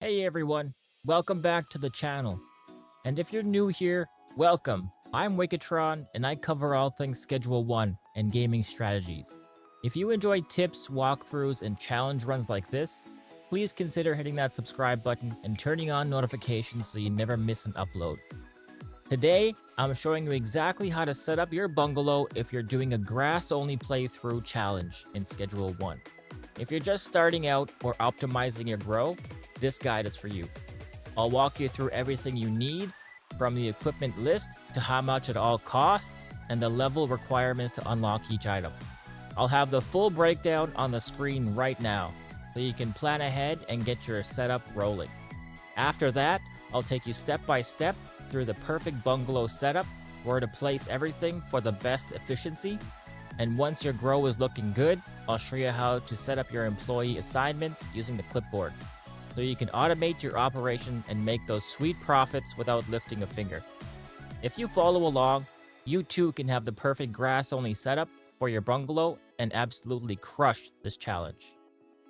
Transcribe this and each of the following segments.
Hey everyone, welcome back to the channel. And if you're new here, welcome. I'm Wykatron and I cover all things Schedule 1 and gaming strategies. If you enjoy tips, walkthroughs, and challenge runs like this, please consider hitting that subscribe button and turning on notifications so you never miss an upload. Today, I'm showing you exactly how to set up your bungalow if you're doing a grass-only playthrough challenge in Schedule 1. If you're just starting out or optimizing your grow, this guide is for you. I'll walk you through everything you need, from the equipment list to how much it all costs and the level requirements to unlock each item. I'll have the full breakdown on the screen right now, so you can plan ahead and get your setup rolling. After that, I'll take you step by step through the perfect bungalow setup, where to place everything for the best efficiency, and once your grow is looking good, I'll show you how to set up your employee assignments using the clipboard, so you can automate your operation and make those sweet profits without lifting a finger. If you follow along, you too can have the perfect grass-only setup for your bungalow and absolutely crush this challenge.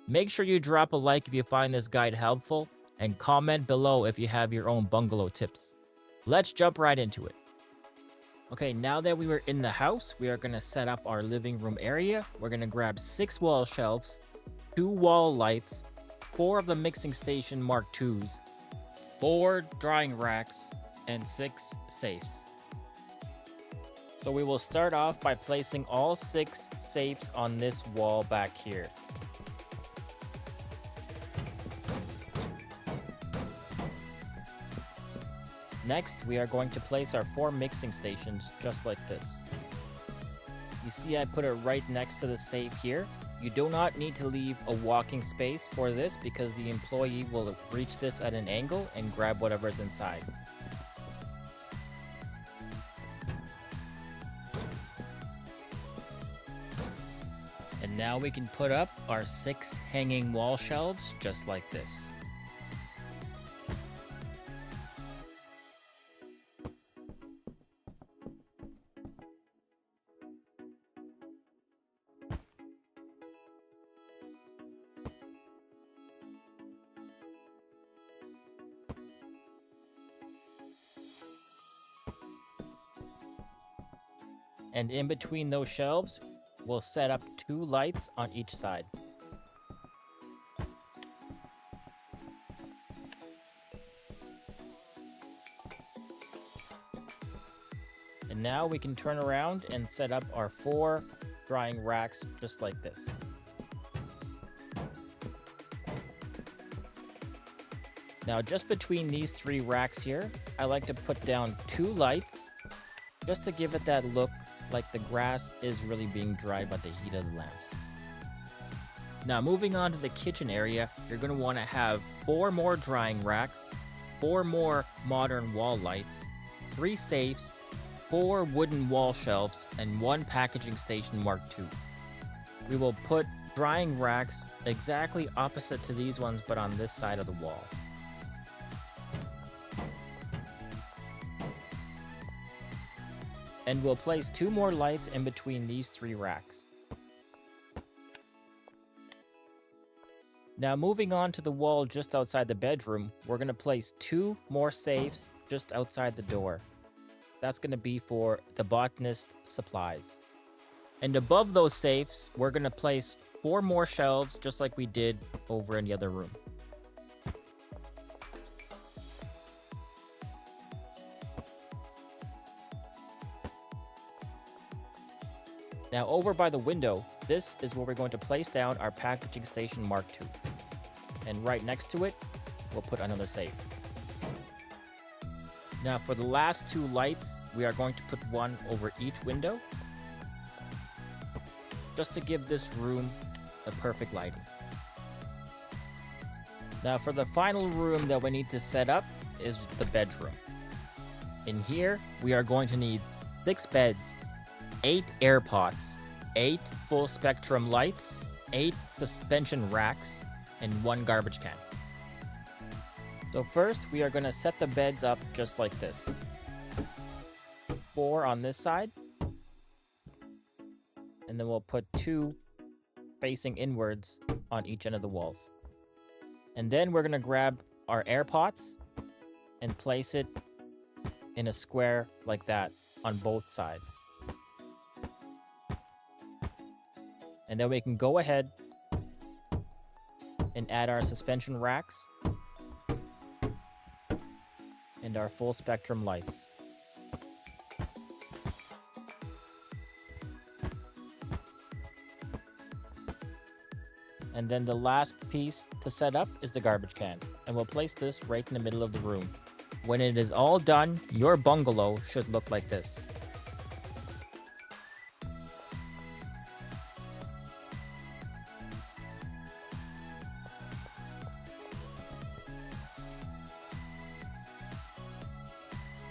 Make sure you drop a like if you find this guide helpful, and comment below if you have your own bungalow tips. Let's jump right into it. Okay, now that we were in the house, we are going to set up our living room area. We're going to grab 6 wall shelves, 2 wall lights, 4 of the mixing station Mark IIs, 4 drying racks, and 6 safes. So we will start off by placing all 6 safes on this wall back here. Next, we are going to place our 4 mixing stations just like this. You see I put it right next to the safe here. You do not need to leave a walking space for this because the employee will reach this at an angle and grab whatever is inside. And now we can put up our 6 hanging wall shelves just like this. And in between those shelves, we'll set up 2 lights on each side. And now we can turn around and set up our 4 drying racks just like this. Now just between these 3 racks here, I like to put down 2 lights just to give it that look like the grass is really being dried by the heat of the lamps. Now moving on to the kitchen area, you're going to want to have 4 more drying racks, 4 more modern wall lights, 3 safes, 4 wooden wall shelves, and 1 packaging station Mark II. We will put drying racks exactly opposite to these ones but on this side of the wall. And we'll place 2 more lights in between these 3 racks. Now moving on to the wall just outside the bedroom, we're going to place 2 more safes just outside the door. That's going to be for the botanist supplies. And above those safes, we're going to place 4 more shelves just like we did over in the other room. Now over by the window, this is where we're going to place down our packaging station Mark II. And right next to it, we'll put another safe. Now for the last 2 lights, we are going to put 1 over each window, just to give this room the perfect lighting. Now for the final room that we need to set up is the bedroom. In here, we are going to need 6 beds, 8 air pots, 8 full spectrum lights, 8 suspension racks, and 1 garbage can. So first, we are going to set the beds up just like this. 4 on this side, and then we'll put 2 facing inwards on each end of the walls. And then we're going to grab our air pots and place it in a square like that on both sides. And then we can go ahead and add our suspension racks and our full spectrum lights. And then the last piece to set up is the garbage can, and we'll place this right in the middle of the room. When it is all done, your bungalow should look like this.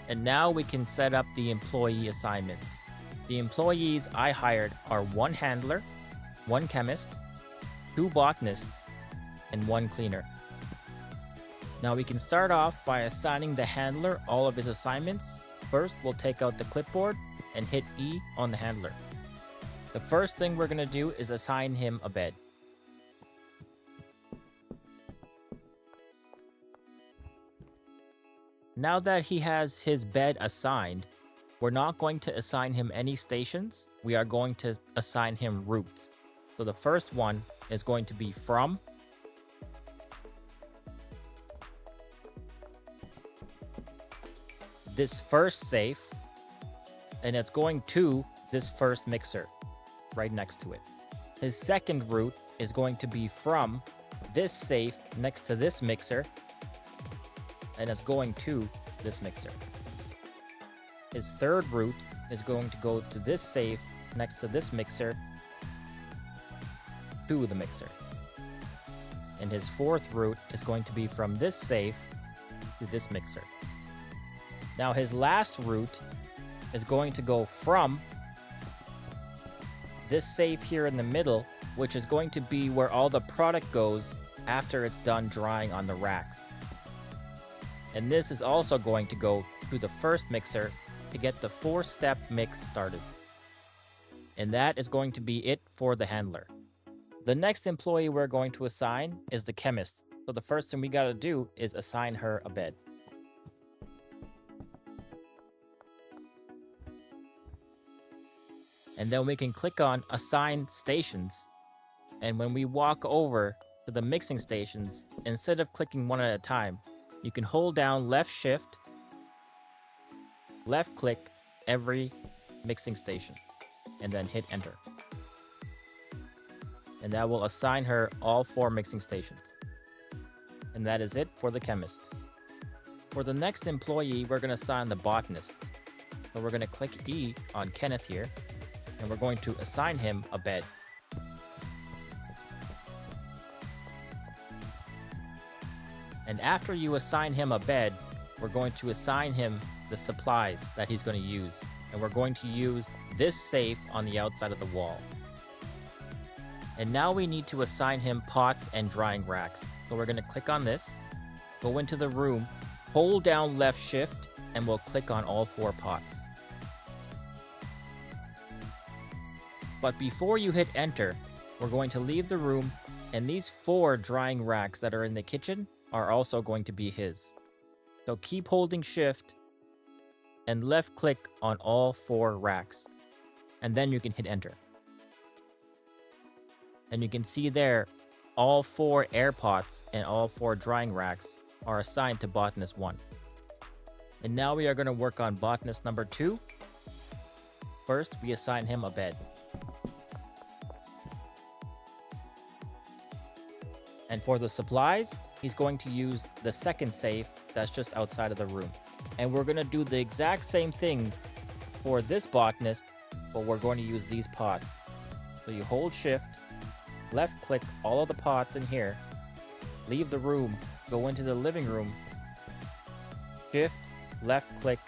And now we can set up the employee assignments. The employees I hired are 1 handler, 1 chemist, 2 botanists, and 1 cleaner. Now we can start off by assigning the handler all of his assignments. First, we'll take out the clipboard and hit E on the handler. The first thing we're going to do is assign him a bed. Now that he has his bed assigned, we're not going to assign him any stations. We are going to assign him routes. So the first one is going to be from this first safe, and it's going to this first mixer right next to it. His second route is going to be from this safe next to this mixer, and it's going to this mixer. His third route is going to go to this safe next to this mixer to the mixer. And his fourth route is going to be from this safe to this mixer. Now his last route is going to go from this safe here in the middle, which is going to be where all the product goes after it's done drying on the racks. And this is also going to go to the first mixer to get the 4-step mix started. And that is going to be it for the handler. The next employee we're going to assign is the chemist. So the first thing we gotta do is assign her a bed. And then we can click on Assign Stations. And when we walk over to the mixing stations, instead of clicking one at a time, you can hold down left shift, left click every mixing station, and then hit enter. And that will assign her all 4 mixing stations. And that is it for the chemist. For the next employee, we're going to assign the botanists. So we're going to click E on Kenneth here, and we're going to assign him a bed. And after you assign him a bed, we're going to assign him the supplies that he's going to use. And we're going to use this safe on the outside of the wall. And now we need to assign him pots and drying racks. So we're going to click on this, go into the room, hold down left shift, and we'll click on all 4 pots. But before you hit enter, we're going to leave the room, and these 4 drying racks that are in the kitchen are also going to be his. So keep holding shift and left click on all 4 racks, and then you can hit enter. And you can see there, all 4 air pots and all 4 drying racks are assigned to botanist 1. And now we are going to work on botanist number 2. First, we assign him a bed. And for the supplies, he's going to use the second safe that's just outside of the room. And we're going to do the exact same thing for this botanist, but we're going to use these pots. So you hold shift, left click all of the pots in here, leave the room, go into the living room, shift, left click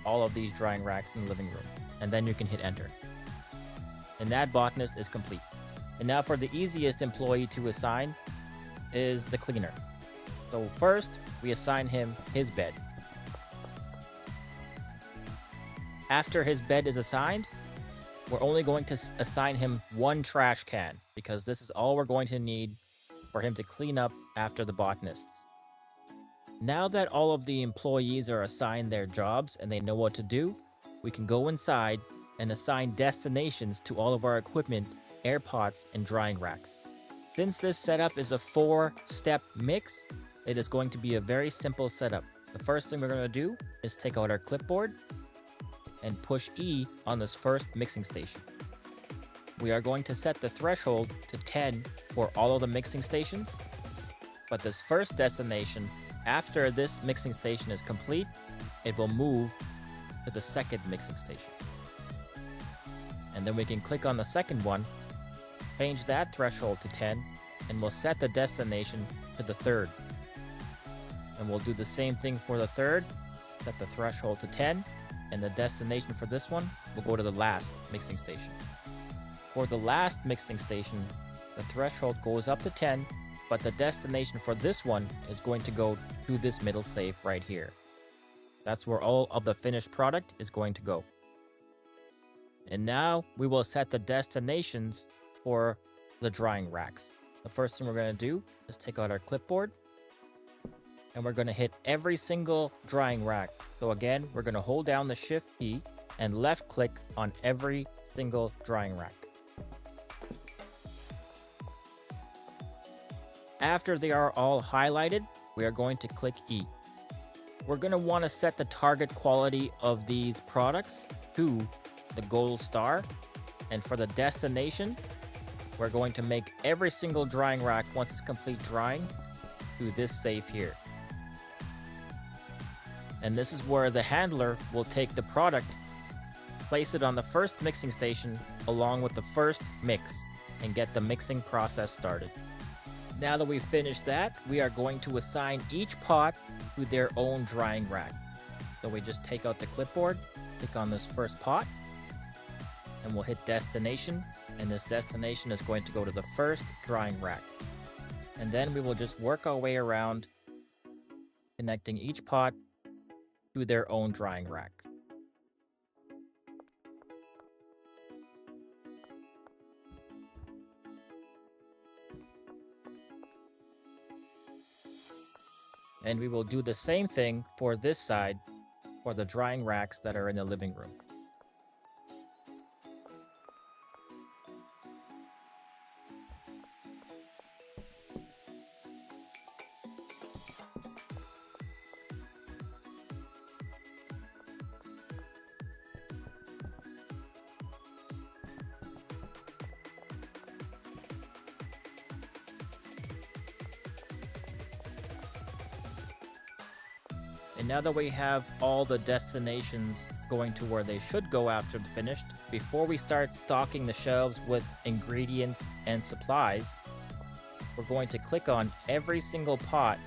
all of these drying racks in the living room, and then you can hit enter. And that botanist is complete. And now for the easiest employee to assign is the cleaner. So first, we assign him his bed. After his bed is assigned, we're only going to assign him 1 trash can, because this is all we're going to need for him to clean up after the botanists. Now that all of the employees are assigned their jobs and they know what to do, we can go inside and assign destinations to all of our equipment, air pots, and drying racks. Since this setup is a 4-step mix, it is going to be a very simple setup. The first thing we're going to do is take out our clipboard and push E on this first mixing station. We are going to set the threshold to 10 for all of the mixing stations, but this first destination, after this mixing station is complete, it will move to the second mixing station. And then we can click on the second one, change that threshold to 10, and we'll set the destination to the third. And we'll do the same thing for the third, set the threshold to 10, and the destination for this one will go to the last mixing station. For the last mixing station, the threshold goes up to 10, but the destination for this one is going to go to this middle safe right here. That's where all of the finished product is going to go. And now we will set the destinations for the drying racks. The first thing we're going to do is take out our clipboard, and we're going to hit every single drying rack. So again, we're going to hold down the Shift key and left click on every single drying rack. After they are all highlighted, we are going to click E. We're going to want to set the target quality of these products to the gold star, and for the destination, we're going to make every single drying rack, once it's complete drying, to this safe here. And this is where the handler will take the product, place it on the first mixing station along with the first mix, and get the mixing process started. Now that we've finished that, we are going to assign each pot to their own drying rack. So we just take out the clipboard, click on this first pot, and we'll hit destination, and this destination is going to go to the first drying rack. And then we will just work our way around, connecting each pot to their own drying rack. And we will do the same thing for this side, for the drying racks that are in the living room. And now that we have all the destinations going to where they should go after the finished, before we start stocking the shelves with ingredients and supplies, we're going to click on every single pot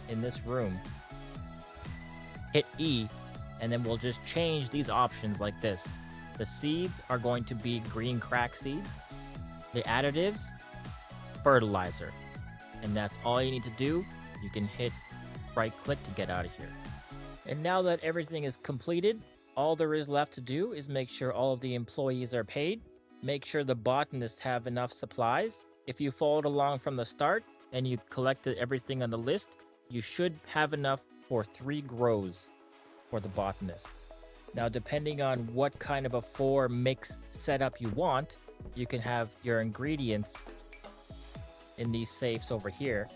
in this room, hit E, and then we'll just change these options like this. The seeds are going to be green crack seeds. The additives, fertilizer. And that's all you need to do. You can hit right click to get out of here. And now that everything is completed, all there is left to do is make sure all of the employees are paid, make sure the botanists have enough supplies. If you followed along from the start and you collected everything on the list, you should have enough for 3 grows for the botanists. Now, depending on what kind of a 4 mix setup you want, you can have your ingredients in these safes over here,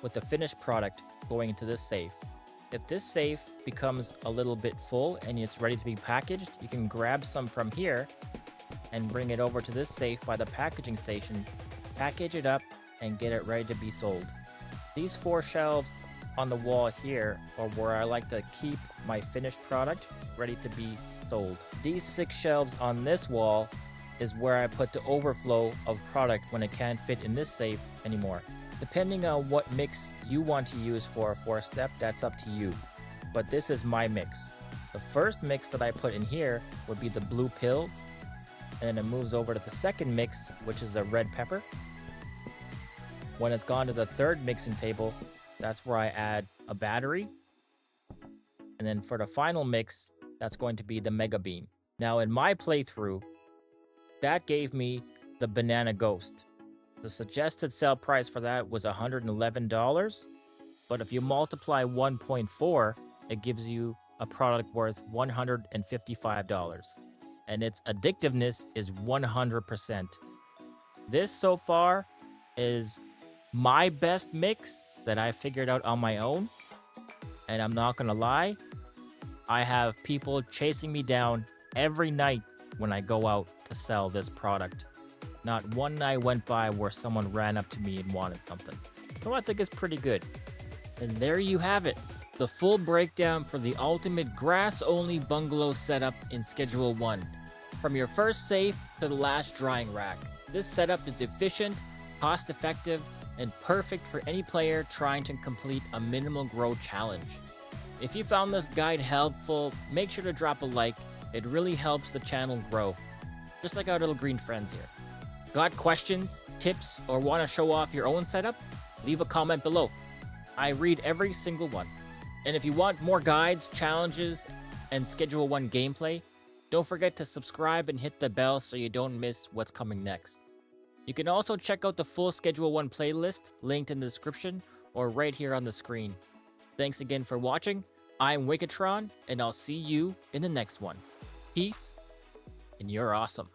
with the finished product going into this safe. If this safe becomes a little bit full and it's ready to be packaged, you can grab some from here and bring it over to this safe by the packaging station, package it up, and get it ready to be sold. These 4 shelves on the wall here are where I like to keep my finished product ready to be sold. These 6 shelves on this wall is where I put the overflow of product when it can't fit in this safe anymore. Depending on what mix you want to use for a 4-step, that's up to you. But this is my mix. The first mix that I put in here would be the blue pills, and then it moves over to the second mix, which is the red pepper. When it's gone to the third mixing table, that's where I add a battery. And then for the final mix, that's going to be the mega bean. Now in my playthrough, that gave me the banana ghost. The suggested sale price for that was $111, But if you multiply 1.4, it gives you a product worth $155. And its addictiveness is 100%. This so far is my best mix that I figured out on my own. And I'm not gonna lie, I have people chasing me down every night when I go out to sell this product. Not one night went by where someone ran up to me and wanted something. So I think it's pretty good. And there you have it. The full breakdown for the ultimate grass-only bungalow setup in Schedule 1. From your first safe to the last drying rack. This setup is efficient, cost-effective, and perfect for any player trying to complete a minimal grow challenge. If you found this guide helpful, make sure to drop a like. It really helps the channel grow. Just like our little green friends here. Got questions, tips, or want to show off your own setup? Leave a comment below. I read every single one. And if you want more guides, challenges, and Schedule 1 gameplay, don't forget to subscribe and hit the bell so you don't miss what's coming next. You can also check out the full Schedule 1 playlist linked in the description or right here on the screen. Thanks again for watching. I'm Wykatron, and I'll see you in the next one. Peace, and you're awesome.